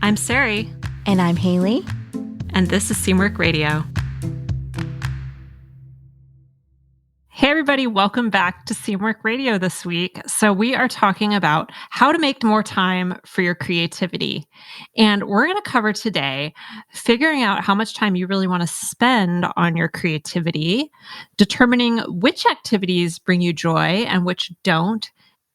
I'm Sari. And I'm Haley. And this is Seamwork Radio. Hey everybody, welcome back to Seamwork Radio this week. So we are talking about how to make more time for your creativity. And we're going to cover today figuring out how much time you really want to spend on your creativity, determining which activities bring you joy and which don't,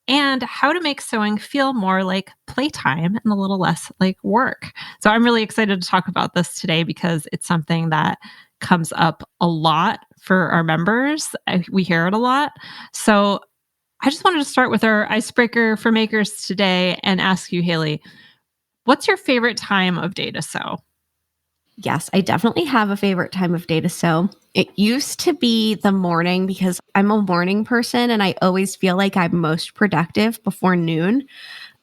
and how to make sewing feel more like playtime and a little less like work. So I'm really excited to talk about this today because it's something that comes up a lot for our members. We hear it a lot. So I just wanted to start with our icebreaker for makers today and ask you, Haley, what's your favorite time of day to sew? Yes, I definitely have a favorite time of day to sew. It used to be the morning because I'm a morning person and I always feel like I'm most productive before noon.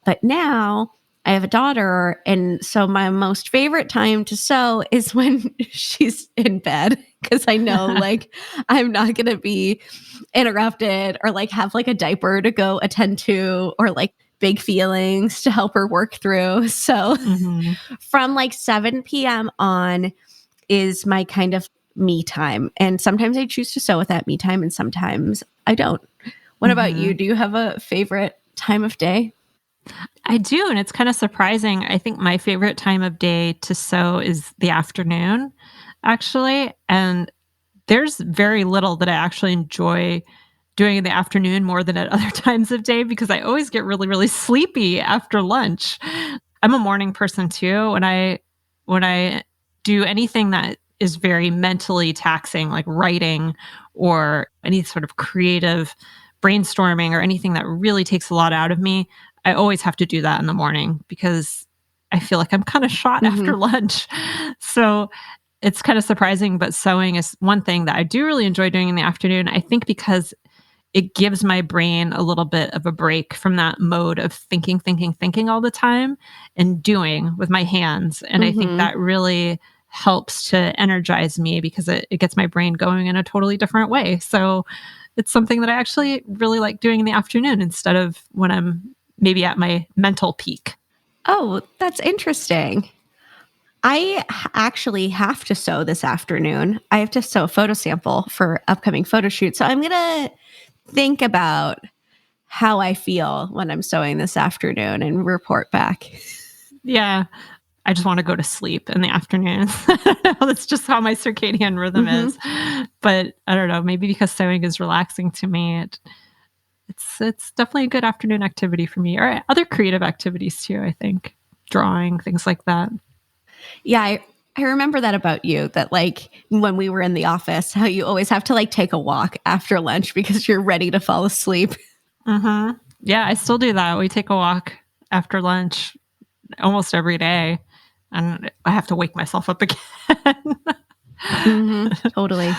But now I have a daughter, and so my most favorite time to sew is when she's in bed because I know like I'm not going to be interrupted or like have like a diaper to go attend to or like big feelings to help her work through. So from like 7 p.m. on is my kind of me time. And sometimes I choose to sew at that me time and sometimes I don't. What about you? Do you have a favorite time of day? I do, and it's kind of surprising. I think my favorite time of day to sew is the afternoon, actually. And there's very little that I actually enjoy doing in the afternoon more than at other times of day because I always get really, really sleepy after lunch. I'm a morning person too. When I do anything that is very mentally taxing, like writing or any sort of creative brainstorming or anything that really takes a lot out of me, I always have to do that in the morning because I feel like I'm kind of shot after lunch. So it's kind of surprising, but sewing is one thing that I do really enjoy doing in the afternoon. I think because it gives my brain a little bit of a break from that mode of thinking all the time and doing with my hands. And I think that really helps to energize me because it gets my brain going in a totally different way. So it's something that I actually really like doing in the afternoon instead of when I'm maybe at my mental peak. Oh, that's interesting. I actually have to sew this afternoon. I have to sew a photo sample for upcoming photo shoot. So I'm going to think about how I feel when I'm sewing this afternoon and report back. Yeah. I just want to go to sleep in the afternoon. That's just how my circadian rhythm is. But I don't know, maybe because sewing is relaxing to me, it's definitely a good afternoon activity for me, or other creative activities too, I think. Drawing, things like that. Yeah, I remember that about you, that like when we were in the office, how you always have to like take a walk after lunch because you're ready to fall asleep. Yeah, I still do that. We take a walk after lunch almost every day, and I have to wake myself up again. Totally.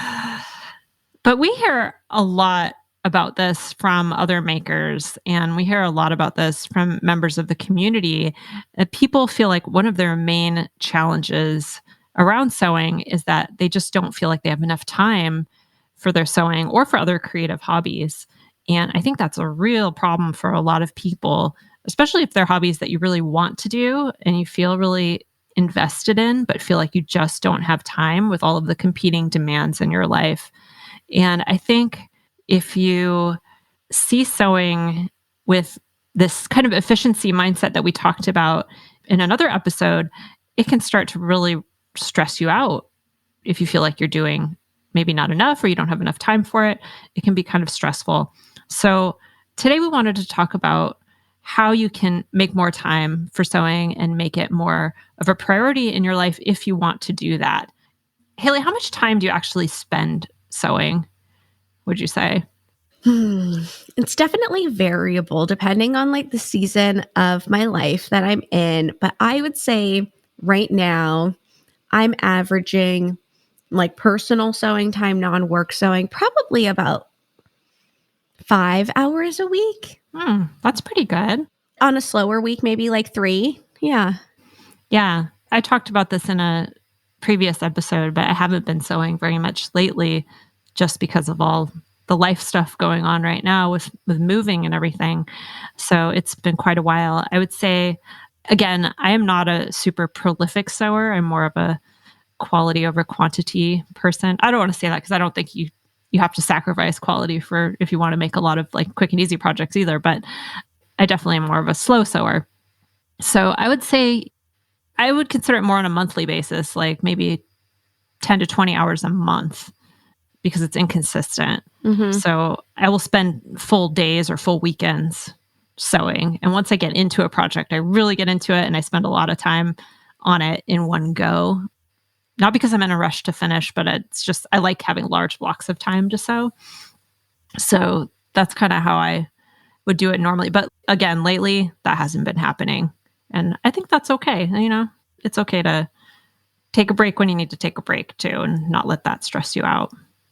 But we hear a lot about this from other makers, and we hear a lot about this from members of the community. People feel like one of their main challenges around sewing is that they just don't feel like they have enough time for their sewing or for other creative hobbies. And I think that's a real problem for a lot of people, especially if they're hobbies that you really want to do and you feel really invested in, but feel like you just don't have time with all of the competing demands in your life. And I think if you see sewing with this kind of efficiency mindset that we talked about in another episode, it can start to really stress you out. If you feel like you're doing maybe not enough or you don't have enough time for it, it can be kind of stressful. So today we wanted to talk about how you can make more time for sewing and make it more of a priority in your life if you want to do that. Haley, how much time do you actually spend sewing, would you say? It's definitely variable depending on like the season of my life that I'm in. But I would say right now I'm averaging like personal sewing time, non-work sewing, probably about 5 hours a week. That's pretty good. On a slower week, maybe like 3. Yeah. Yeah. I talked about this in a previous episode, but I haven't been sewing very much lately just because of all the life stuff going on right now with moving and everything. So it's been quite a while. I would say Again, I am not a super prolific sewer. I'm more of a quality over quantity person. I don't want to say that because I don't think you have to sacrifice quality for if you want to make a lot of like quick and easy projects either, but I definitely am more of a slow sewer. So I would say I would consider it more on a monthly basis, like maybe 10 to 20 hours a month because it's inconsistent. Mhm. So I will spend full days or full weekends sewing. And once I get into a project, I really get into it and I spend a lot of time on it in one go. Not because I'm in a rush to finish, but it's just I like having large blocks of time to sew. So that's kind of how I would do it normally. But again, lately that hasn't been happening. And I think that's okay. It's okay to take a break when you need to take a break too and not let that stress you out.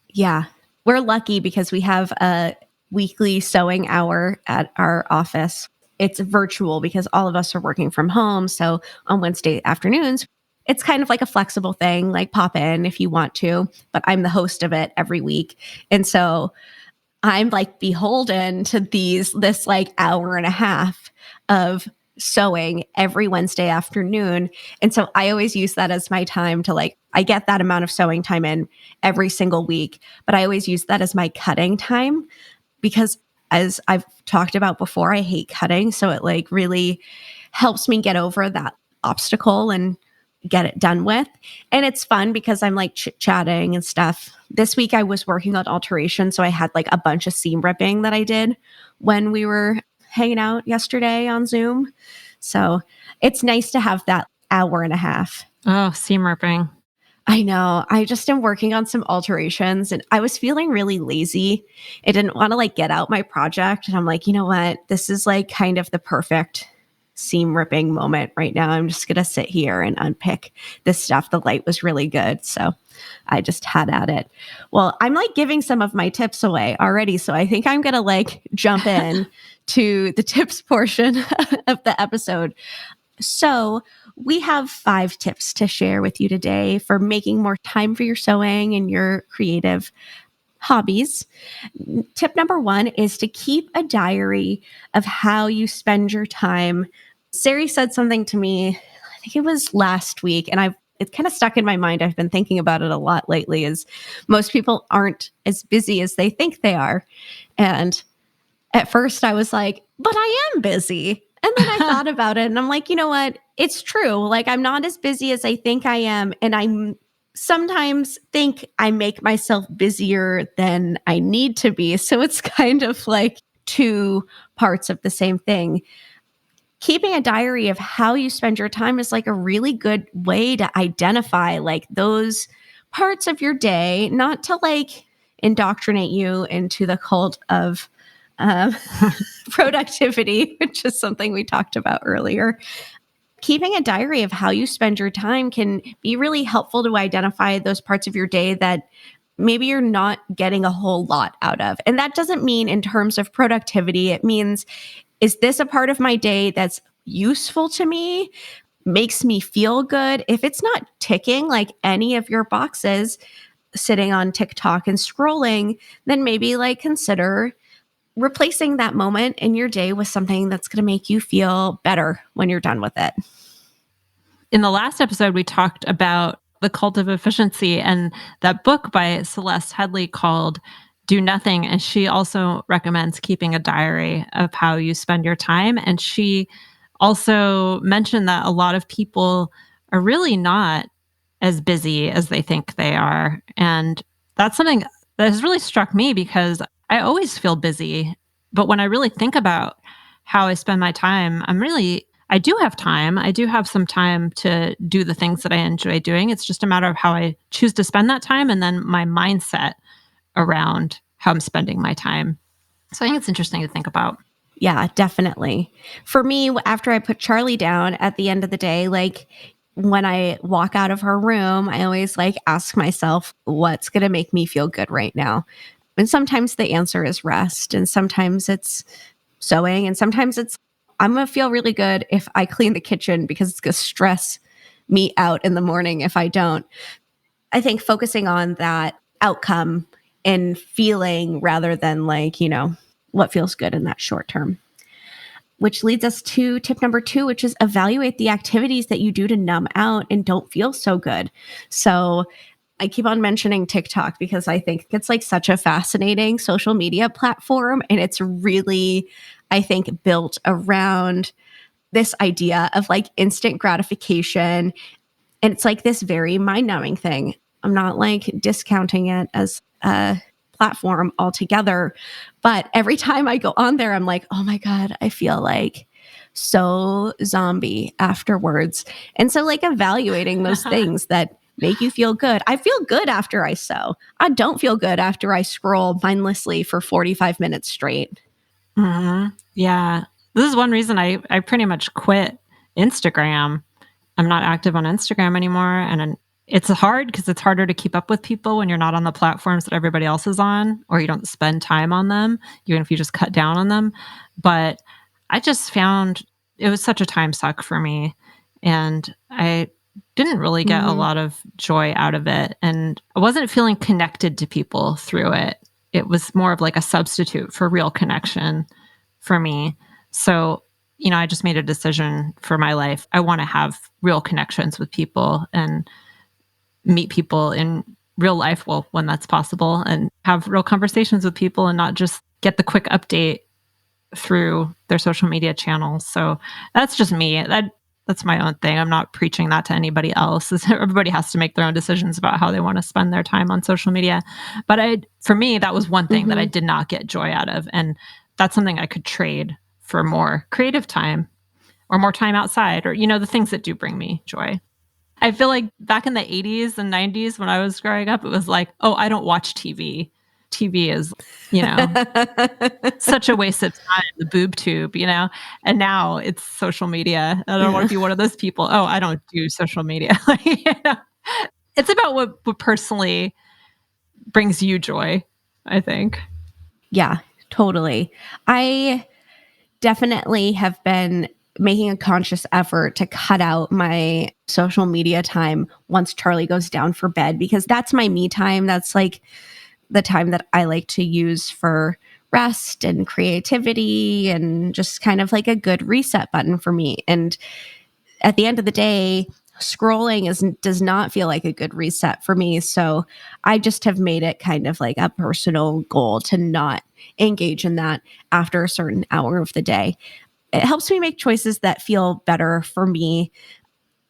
Yeah. We're lucky because we have a weekly sewing hour at our office. It's virtual because all of us are working from home. So on Wednesday afternoons, it's kind of like a flexible thing, like pop in if you want to, but I'm the host of it every week. And so I'm like beholden to this like hour and a half of sewing every Wednesday afternoon. And so I always use that as my time to like, I get that amount of sewing time in every single week, but I always use that as my cutting time because as I've talked about before, I hate cutting. So it like really helps me get over that obstacle and get it done with. And it's fun because I'm like chit chatting and stuff. This week I was working on alteration. So I had like a bunch of seam ripping that I did when we were hanging out yesterday on Zoom. So it's nice to have that hour and a half. Oh, seam ripping. I know. I just am working on some alterations and I was feeling really lazy. I didn't want to like get out my project. And I'm like, you know what? This is like kind of the perfect seam ripping moment right now. I'm just going to sit here and unpick this stuff. The light was really good. So I just had at it. Well, I'm like giving some of my tips away already. So I think I'm going to like jump in to the tips portion of the episode. So, we have 5 tips to share with you today for making more time for your sewing and your creative hobbies. Tip number 1 is to keep a diary of how you spend your time. Sari said something to me, I think it was last week, and it kind of stuck in my mind. I've been thinking about it a lot lately is most people aren't as busy as they think they are. And at first I was like, but I am busy. And then I thought about it and I'm like, you know what? It's true. Like I'm not as busy as I think I am. And I sometimes think I make myself busier than I need to be. So it's kind of like two parts of the same thing. Keeping a diary of how you spend your time is like a really good way to identify like those parts of your day, not to like indoctrinate you into the cult of um, productivity, which is something we talked about earlier. Keeping a diary of how you spend your time can be really helpful to identify those parts of your day that maybe you're not getting a whole lot out of. And that doesn't mean in terms of productivity, it means, is this a part of my day that's useful to me? Makes me feel good? If it's not ticking like any of your boxes, sitting on TikTok and scrolling, then maybe like consider replacing that moment in your day with something that's going to make you feel better when you're done with it. In the last episode, we talked about the cult of efficiency and that book by Celeste Headley called Do Nothing. And she also recommends keeping a diary of how you spend your time. And she also mentioned that a lot of people are really not as busy as they think they are. And that's something that has really struck me because I always feel busy. But when I really think about how I spend my time, I do have time. I do have some time to do the things that I enjoy doing. It's just a matter of how I choose to spend that time and then my mindset around how I'm spending my time. So I think it's interesting to think about. Yeah, definitely. For me, after I put Charlie down at the end of the day, like when I walk out of her room, I always like ask myself, what's going to make me feel good right now? And sometimes the answer is rest, and sometimes it's sewing, and sometimes it's I'm going to feel really good if I clean the kitchen because it's going to stress me out in the morning if I don't. I think focusing on that outcome and feeling rather than like, what feels good in that short term. which leads us to tip number 2, which is evaluate the activities that you do to numb out and don't feel so good. So I keep on mentioning TikTok because I think it's like such a fascinating social media platform. And it's really, I think, built around this idea of like instant gratification. And it's like this very mind numbing thing. I'm not like discounting it as a platform altogether. But every time I go on there, I'm like, oh my God, I feel like so zombie afterwards. And so, like, evaluating those things that make you feel good. I feel good after I sew. I don't feel good after I scroll mindlessly for 45 minutes straight. Yeah. This is one reason I pretty much quit Instagram. I'm not active on Instagram anymore, and it's hard because it's harder to keep up with people when you're not on the platforms that everybody else is on, or you don't spend time on them, even if you just cut down on them. But I just found it was such a time suck for me, and I didn't really get a Mhm. lot of joy out of it, and I wasn't feeling connected to people through it. It was more of like a substitute for real connection for me. So, I just made a decision for my life. I want to have real connections with people and meet people in real life, well, when that's possible, and have real conversations with people and not just get the quick update through their social media channels. So that's just me. That's my own thing. I'm not preaching that to anybody else. Everybody has to make their own decisions about how they want to spend their time on social media. But for me, that was one thing that I Mhm. did not get joy out of, and that's something I could trade for more creative time or more time outside, or the things that do bring me joy. I feel like back in the 80s and 90s when I was growing up, it was like, "Oh, I don't watch TV. TV is, you know, such a waste of time, the boob tube." And now it's social media. I don't wanna Yeah. be one of those people, "Oh, I don't do social media." Like, it's about what personally brings you joy, I think. Yeah, totally. I definitely have been making a conscious effort to cut out my social media time once Charlie goes down for bed because that's my me time. That's like the time that I like to use for rest and creativity and just kind of like a good reset button for me. And at the end of the day, scrolling does not feel like a good reset for me. So I just have made it kind of like a personal goal to not engage in that after a certain hour of the day. It helps me make choices that feel better for me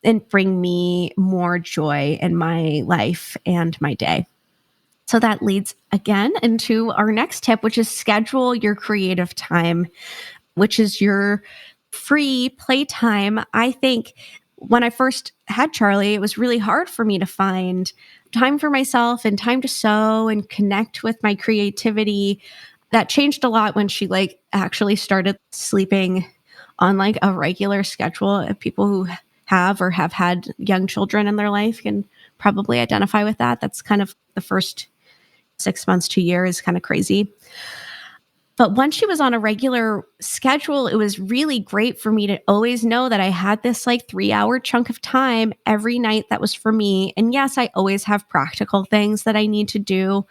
and bring me more joy in my life and my day. So that leads again into our next tip, which is schedule your creative time, which is your free playtime. I think when I first had Charlie, it was really hard for me to find time for myself and time to sew and connect with my creativity. That changed a lot when she like actually started sleeping on like a regular schedule. People who have or have had young children in their life can probably identify with that. That's kind of the first 6 months to a year is kind of crazy. But once she was on a regular schedule, it was really great for me to always know that I had this like 3 hour chunk of time every night that was for me. And yes, I always have practical things that I need to do,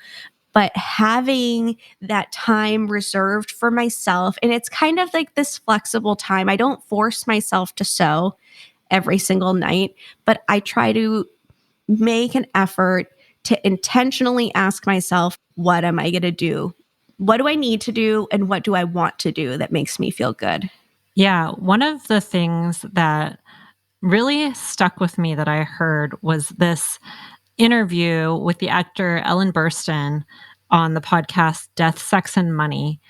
but having that time reserved for myself, and it's kind of like this flexible time. I don't force myself to sew every single night, but I try to make an effort to intentionally ask myself, what am I going to do? What do I need to do? And what do I want to do that makes me feel good? Yeah, one of the things that really stuck with me that I heard was this interview with the actor Ellen Burstyn on the podcast Death, Sex, and Money.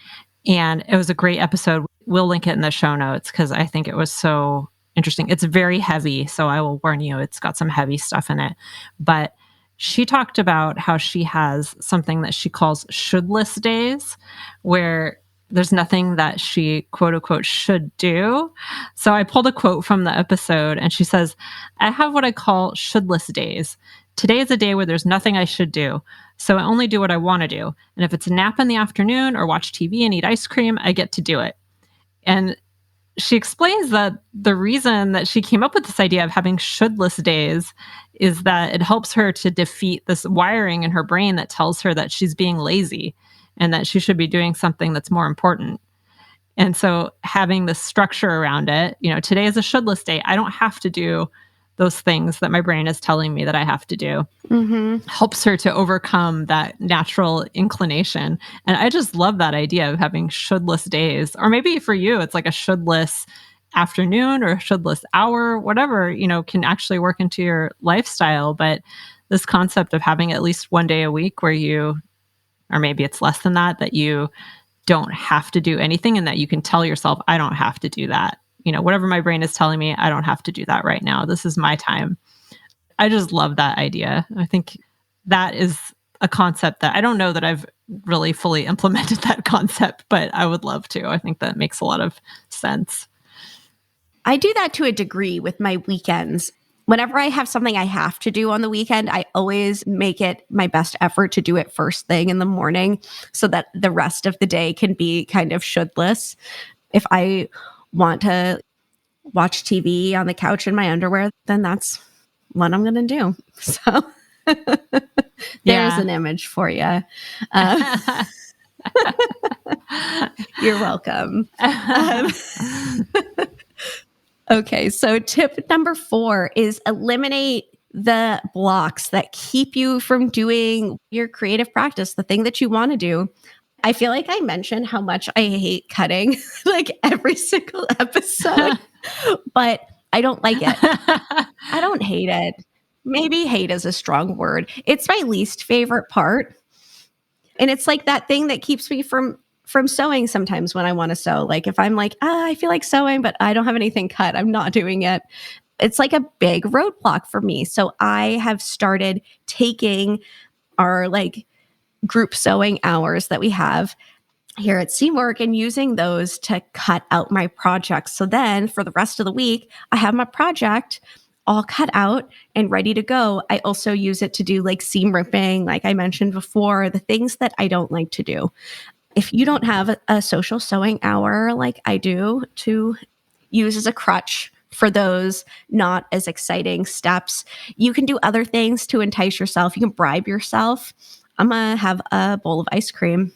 And it was a great episode. We'll link it in the show notes because I think it was so interesting. It's very heavy, so I will warn you, it's got some heavy stuff in it. But she talked about how she has something that she calls shouldless days, where there's nothing that she quote unquote should do. So I pulled a quote from the episode and she says, I have what I call shouldless days. Today is a day where there's nothing I should do. So I only do what I want to do. And if it's a nap in the afternoon or watch TV and eat ice cream, I get to do it. And she explains that the reason that she came up with this idea of having shouldless days is that it helps her to defeat this wiring in her brain that tells her that she's being lazy and that she should be doing something that's more important. And so having the structure around it, today is a shouldless day. I don't have to do those things that my brain is telling me that I have to do. Mhm. Helps her to overcome that natural inclination. And I just love that idea of having shouldless days. Or maybe for you, it's like a shouldless afternoon or a shouldless hour, whatever, can actually work into your lifestyle. But this concept of having at least one day a week where or maybe it's less than that, that you don't have to do anything and that you can tell yourself, I don't have to do that. Whatever my brain is telling me, I don't have to do that right now. This is my time. I just love that idea. I think that is a concept that I don't know that I've really fully implemented that concept, but I would love to. I think that makes a lot of sense. I do that to a degree with my weekends. Whenever I have something I have to do on the weekend, I always make it my best effort to do it first thing in the morning so that the rest of the day can be kind of shouldless. If I want to watch TV on the couch in my underwear, then that's what I'm going to do. So there's Yeah. an image for you. Uh, you're welcome. Um, okay, so tip number 4 is eliminate the blocks that keep you from doing your creative practice, the thing that you want to do. I feel like I mentioned how much I hate cutting like every single episode, but I don't like it. I don't hate it. Maybe hate is a strong word. It's my least favorite part. And it's like that thing that keeps me from sewing sometimes when I want to sew. Like if I'm like, I feel like sewing, but I don't have anything cut, I'm not doing it. It's like a big roadblock for me. So I have started taking our like group sewing hours that we have here at Seamwork and using those to cut out my projects. So then for the rest of the week, I have my project all cut out and ready to go. I also use it to do like seam ripping, like I mentioned before, the things that I don't like to do. If you don't have a social sewing hour like I do to use as a crutch for those not as exciting steps, you can do other things to entice yourself. You can bribe yourself. I'm going to have a bowl of ice cream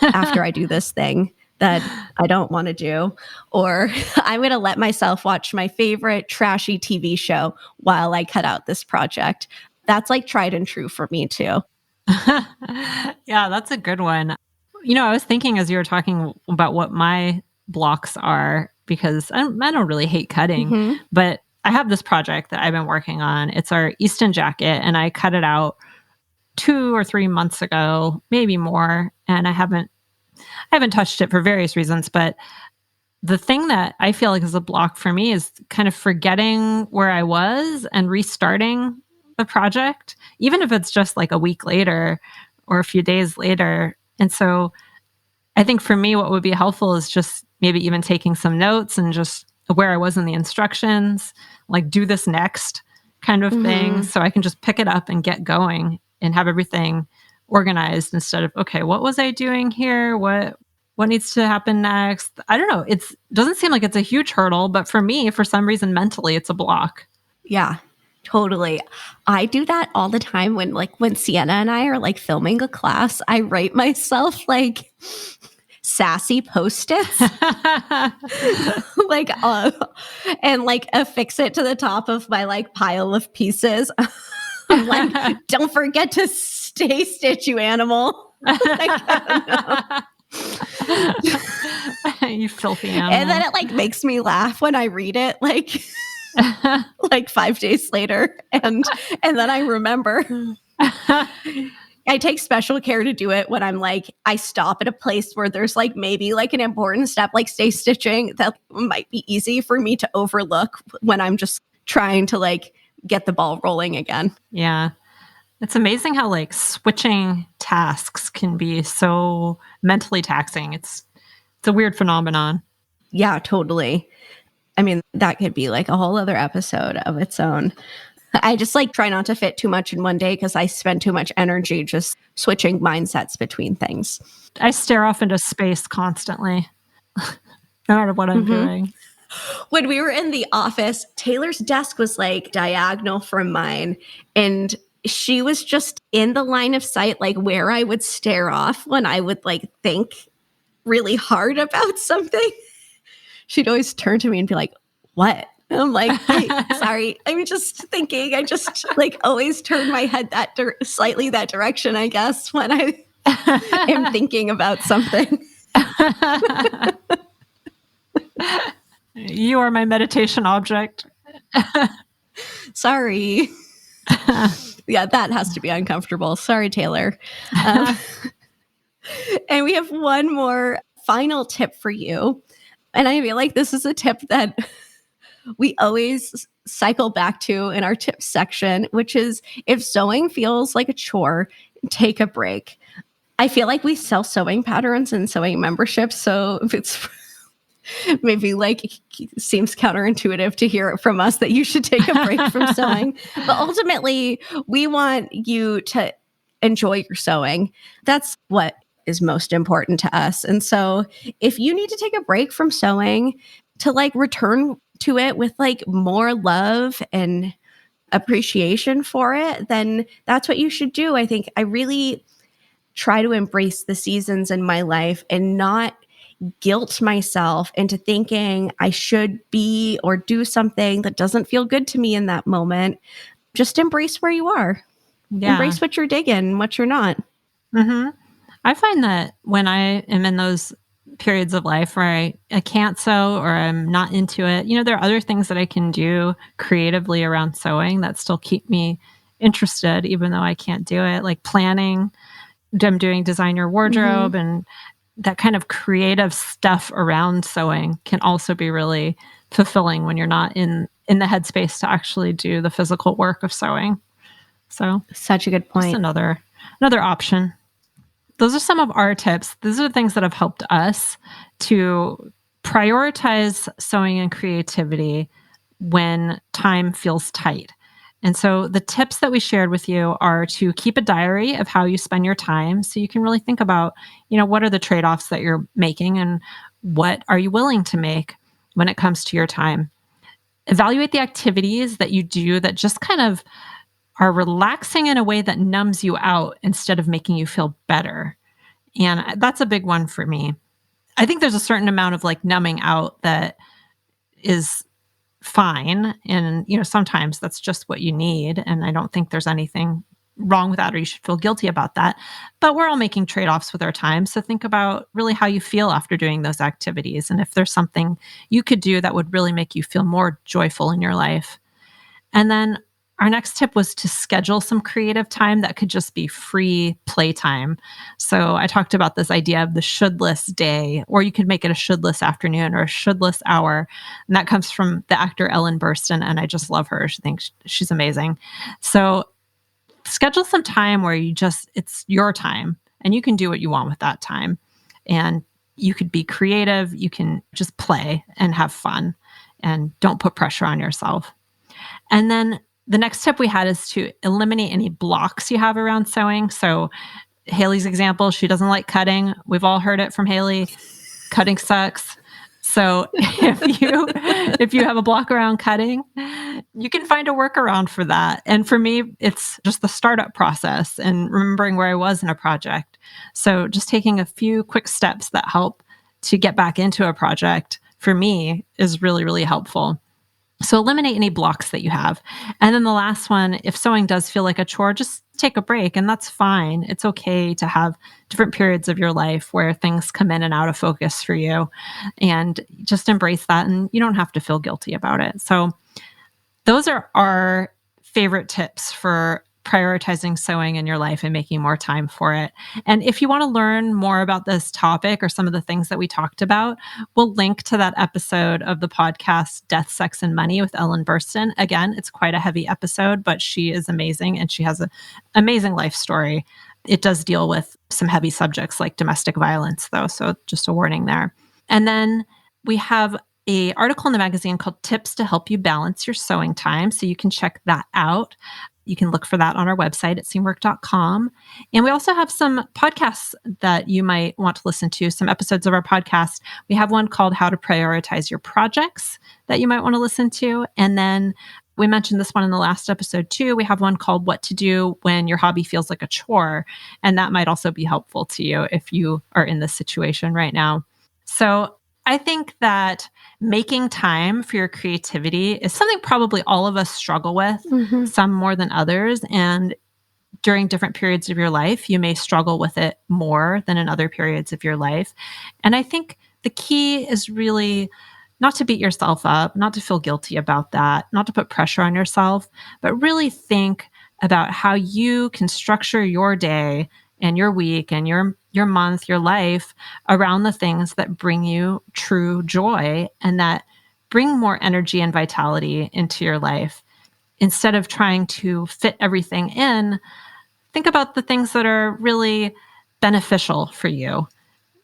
after I do this thing that I don't want to do. Or I'm going to let myself watch my favorite trashy TV show while I cut out this project. That's like tried and true for me too. Yeah, that's a good one. I was thinking as you were talking about what my blocks are, because I don't really hate cutting, Mm-hmm. but I have this project that I've been working on. It's our Easton jacket, and I cut it out 2 or 3 months ago, maybe more, and I haven't touched it for various reasons. But the thing that I feel like is a block for me is kind of forgetting where I was and restarting the project, even if it's just like a week later or a few days later. And so I think for me, what would be helpful is just maybe even taking some notes and just where I was in the instructions, like do this next kind of thing. Mm-hmm. So I can just pick it up and get going and have everything organized instead of, okay, what was I doing here? What needs to happen next? I don't know. It doesn't seem like it's a huge hurdle, but for me, for some reason, mentally, it's a block. Yeah, totally. I do that all the time when Sienna and I are like filming a class, I write myself like sassy post-its like and like affix it to the top of my like pile of pieces. I'm like, don't forget to stay stitch, you animal. Like, You filthy and then animal. it like makes me laugh when I read it like 5 days later and then I remember. I take special care to do it when I'm like, I stop at a place where there's like maybe like an important step, like stay stitching, that might be easy for me to overlook when I'm just trying to like get the ball rolling again. Yeah. It's amazing how like switching tasks can be so mentally taxing. It's a weird phenomenon. Yeah, totally. I mean, that could be like a whole other episode of its own. I just like try not to fit too much in one day because I spend too much energy just switching mindsets between things. I stare off into space constantly, no matter what I'm Mhm. doing. When we were in the office, Taylor's desk was like diagonal from mine. And she was just in the line of sight, like where I would stare off when I would like think really hard about something, she'd always turn to me and be like, "What?" And I'm like, sorry, I'm just thinking." I just like always turn my head slightly that direction, I guess, when I am thinking about something. You are my meditation object. Sorry. Yeah, that has to be uncomfortable. Sorry, Taylor. Um, and we have one more final tip for you. And I feel like this is a tip that we always cycle back to in our tips section, which is if sewing feels like a chore, take a break. I feel like we sell sewing patterns and sewing memberships. So if it's maybe like seems counterintuitive to hear it from us that you should take a break from sewing. But ultimately, we want you to enjoy your sewing. That's what is most important to us. And so if you need to take a break from sewing to like return to it with like more love and appreciation for it, then that's what you should do. I think I really try to embrace the seasons in my life and not guilt myself into thinking I should be or do something that doesn't feel good to me in that moment. Just embrace where you are. Yeah. Embrace what you're digging, what you're not. hmm I find that when I am in those periods of life where I can't sew or I'm not into it, there are other things that I can do creatively around sewing that still keep me interested, even though I can't do it, like planning. I'm doing design your Mhm. wardrobe, and that kind of creative stuff around sewing can also be really fulfilling when you're not in the headspace to actually do the physical work of sewing. So Such a good just point. another option. Those are some of our tips. These are the things that have helped us to prioritize sewing and creativity when time feels tight. And so the tips that we shared with you are to keep a diary of how you spend your time so you can really think about, what are the trade-offs that you're making and what are you willing to make when it comes to your time. Evaluate the activities that you do that just kind of are relaxing in a way that numbs you out instead of making you feel better. And that's a big one for me. I think there's a certain amount of like numbing out that is fine. And, sometimes that's just what you need. And I don't think there's anything wrong with that or you should feel guilty about that. But we're all making trade offs with our time. So think about really how you feel after doing those activities. And if there's something you could do that would really make you feel more joyful in your life. And then our next tip was to schedule some creative time that could just be free playtime. So I talked about this idea of the shouldless day, or you could make it a shouldless afternoon or a shouldless hour. And that comes from the actor Ellen Burstyn. And I just love her. She thinks she's amazing. So schedule some time where it's your time and you can do what you want with that time. And you could be creative. You can just play and have fun and don't put pressure on yourself. And then the next tip we had is to eliminate any blocks you have around sewing. So Haley's example, she doesn't like cutting. We've all heard it from Haley. Cutting sucks. So if you have a block around cutting, you can find a workaround for that. And for me, it's just the startup process and remembering where I was in a project. So just taking a few quick steps that help to get back into a project for me is really, really helpful. So eliminate any blocks that you have. And then the last one, if sewing does feel like a chore, just take a break and that's fine. It's okay to have different periods of your life where things come in and out of focus for you and just embrace that. And you don't have to feel guilty about it. So those are our favorite tips for prioritizing sewing in your life and making more time for it. And if you want to learn more about this topic or some of the things that we talked about, we'll link to that episode of the podcast, Death, Sex, and Money with Ellen Burstyn. Again, it's quite a heavy episode, but she is amazing and she has an amazing life story. It does deal with some heavy subjects like domestic violence, though. So just a warning there. And then we have a article in the magazine called Tips to Help You Balance Your Sewing Time. So you can check that out. You can look for that on our website at seamwork.com. And we also have some podcasts that you might want to listen to, some episodes of our podcast. We have one called How to Prioritize Your Projects that you might want to listen to. And then We mentioned this one in the last episode too. We have one called What to Do When Your Hobby Feels Like a Chore. And that might also be helpful to you if you are in this situation right now. So I think that making time for your creativity is something probably all of us struggle with, Mhm. some more than others. And during different periods of your life, you may struggle with it more than in other periods of your life. And I think the key is really not to beat yourself up, not to feel guilty about that, not to put pressure on yourself, but really think about how you can structure your day and your week and your month, your life around the things that bring you true joy and that bring more energy and vitality into your life. Instead of trying to fit everything in, think about the things that are really beneficial for you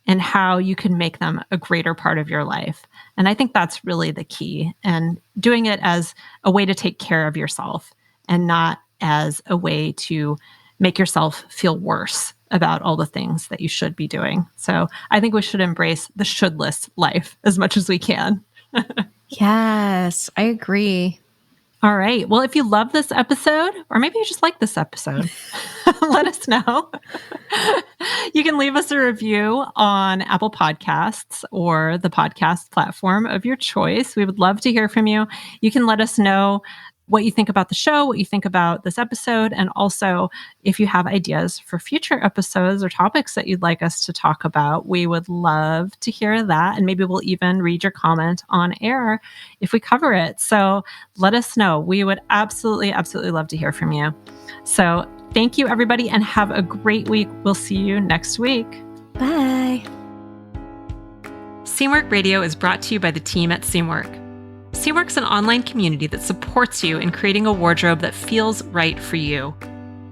and how you can make them a greater part of your life. And I think that's really the key, and doing it as a way to take care of yourself and not as a way to make yourself feel worse about all the things that you should be doing. So I think we should embrace the shouldless life as much as we can. Yes, I agree. All right. Well, if you love this episode, or maybe you just like this episode, let us know. You can leave us a review on Apple Podcasts or the podcast platform of your choice. We would love to hear from you. You can let us know what you think about the show, what you think about this episode, and also if you have ideas for future episodes or topics that you'd like us to talk about. We would love to hear that. And maybe we'll even read your comment on air if we cover it. So let us know. We would absolutely, absolutely love to hear from you. So thank you, everybody, and have a great week. We'll see you next week. Bye. Seamwork Radio is brought to you by the team at Seamwork. Seamwork's an online community that supports you in creating a wardrobe that feels right for you.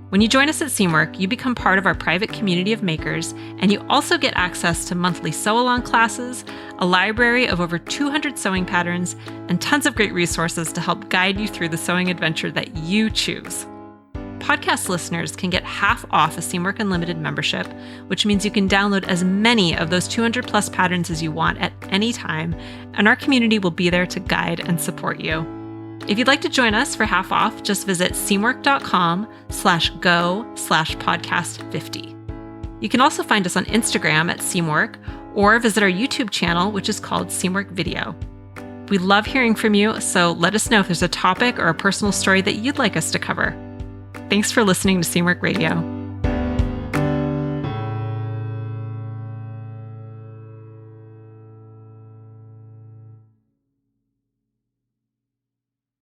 When you join us at Seamwork, you become part of our private community of makers, and you also get access to monthly sew-along classes, a library of over 200 sewing patterns, and tons of great resources to help guide you through the sewing adventure that you choose. Podcast listeners can get half off a Seamwork Unlimited membership, which means you can download as many of those 200 plus patterns as you want at any time, and our community will be there to guide and support you. If you'd like to join us for half off, just visit seamwork.com/go/podcast50. You can also find us on Instagram at Seamwork, or visit our YouTube channel, which is called Seamwork Video. We love hearing from you, so let us know if there's a topic or a personal story that you'd like us to cover. Thanks for listening to Seamwork Radio.